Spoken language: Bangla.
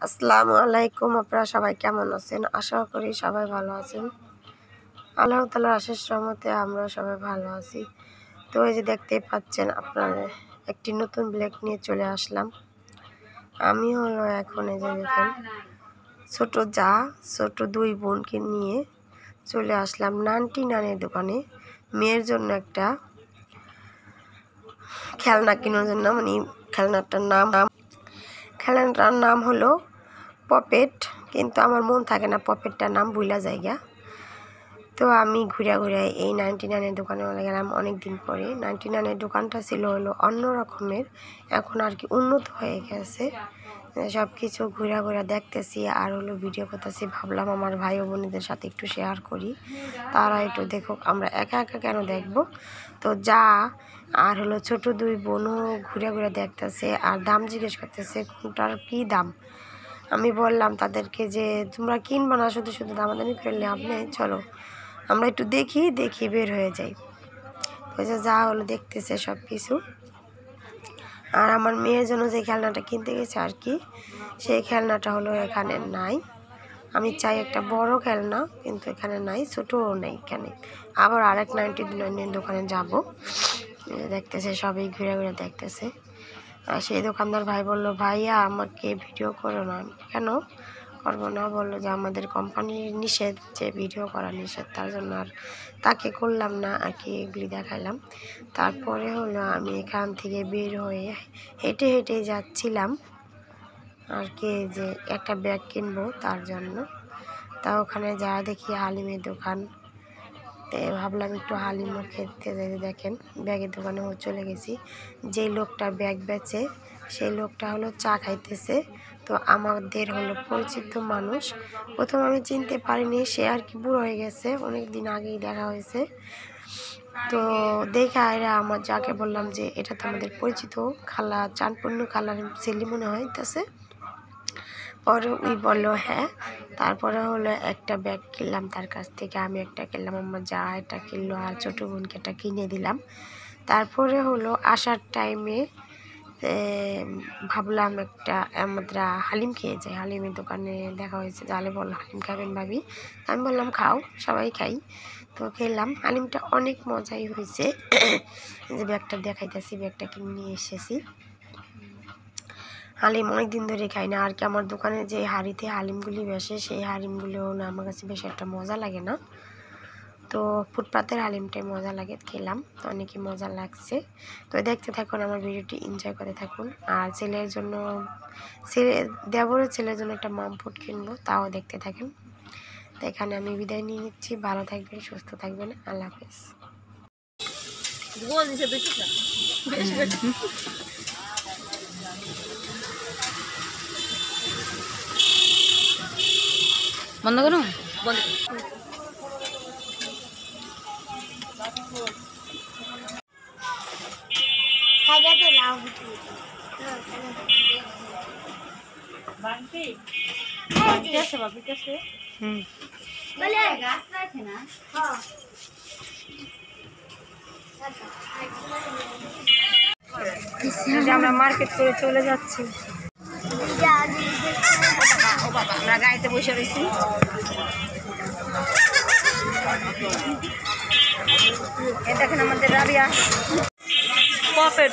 আসসালামু আলাইকুম। আপনারা সবাই কেমন আছেন? আশা করি সবাই ভালো আছেন। আল্লাহ তাআলার অশেষ রহমতে আমরা সবাই ভালো আছি। তো এই যে দেখতেই পাচ্ছেন, আপনারা একটি নতুন ব্লগ নিয়ে চলে আসলাম। আমি হলো এখন এই যে দেখেন ছোট দুই বোনকে নিয়ে চলে আসলাম নানটি নানের দোকানে মেয়ের জন্য একটা খেলনা কেনার জন্য। মানে খেলনাটার নাম হলো পপেট, কিন্তু আমার মন থাকে না পপেটটার নাম ভুলা জায়গা। তো আমি ঘুরে এই 99-এর দোকানে গেলাম অনেক দিন পরে। 99-এর দোকানটা ছিল হলো অন্য রকমের, এখন আর কি উন্নত হয়ে গেছে। সব কিছু ঘুরে দেখতেছি আর হলো ভিডিও করতেছি। ভাবলাম আমার ভাই ও বোনদের সাথে একটু শেয়ার করি, তারা একটু দেখো, আমরা একা একা কেন দেখবো। তো যা আর হলো ছোট দুই বোনও ঘুরে দেখতেছে আর দাম জিজ্ঞেস করতেছে কোনটার কী দাম। আমি বললাম তাদেরকে যে তোমরা কিনবা না, শুধু দামাদামি করলে আপনি চলো আমরা একটু দেখি বের হয়ে যাই। ওই যে যা হলো দেখতেছে সব কিছু। আর আমার মেয়ের জন্য যে খেলনাটা কিনতে গেছে আর কি, সেই খেলনাটা হলো এখানে নাই। আমি চাই একটা বড় খেলনা, কিন্তু এখানে নাই, ছোটও নেই এখানে। আবার আরেক 99-এর দোকানে যাব, দেখতেছে সবাই ঘুরে দেখতেছে। আর সেই দোকানদার ভাই বললো, ভাইয়া আমাকে ভিডিও করো না। কেন করবো না? বললো যে আমাদের কোম্পানির নিষেধ, যে ভিডিও করা নিষেধ, তার জন্য আর তাকে করলাম না আর কি, এগুলি দেখাইলাম। তারপরে হলো আমি এখান থেকে বের হয়ে হেঁটে যাচ্ছিলাম আর কি, যে একটা ব্যাগ কিনবো তার জন্য। তা ওখানে যা দেখি হালিমের দোকান, ভাবলাম একটু হালিমও খেতে যাই। দেখেন ব্যাগের দোকানে চলে গেছি। যেই লোকটা ব্যাগ বেচে সেই লোকটা হলো চা খাইতেছে। তো আমাদের হলো পরিচিত মানুষ। প্রথম আমি চিনতে পারিনি, সে আর কি বুড়ো হয়ে গেছে, অনেক দিন আগেই দেখা হয়েছে। তো দেখা এরা আমার যাকে বললাম যে এটা তো আমাদের পরিচিত খালা, চাঁদপূর্ণ খালার ছেলে মনে হইতেছে। পরে ওই বললো হ্যাঁ। তারপরে হলো একটা ব্যাগ কিনলাম তার কাছ থেকে, আমি একটা কিনলাম, আমার যা এটা কিনলো, আর ছোটো বোনকে একটা কিনে দিলাম। তারপরে হলো আসার টাইমে ভাবলাম একটা আমরা হালিম খেয়ে যাই। হালিমের দোকানে দেখা হয়েছে, জালে বললো হালিম খাবেন ভাবি। আমি বললাম খাও, সবাই খাই। তো খেলাম, হালিমটা অনেক মজাই হয়েছে। যে ব্যাগটা দেখাইতেছি, ব্যাগটা কিনে নিয়ে এসেছি। হালিম অনেক দিন ধরে খাই না আর কি। আমার দোকানে যে হাঁড়িতে হালিমগুলি বেসে, সেই হালিমগুলো না আমার কাছে বেশি একটা মজা লাগে না। তো ফুটপাতের হালিমটাই মজা লাগে, খেলাম তো অনেকই মজা লাগছে। তো দেখতে থাকুন, আমার ভিডিওটি এনজয় করে থাকুন। আর দেবরের ছেলের জন্য একটা মাম ফুড কিনবো, তাও দেখতে থাকেন। তো এখানে আমি বিদায় নিয়ে নিচ্ছি। ভালো থাকবেন, সুস্থ থাকবেন, আল্লাহ হাফেজ। বন্ধ করুন, বন্ধ। আমরা মার্কেট করে চলে যাচ্ছি। আমরা গাড়িতে বসে রয়েছি। দেখেন আমাদের রাবিয়া পপেট।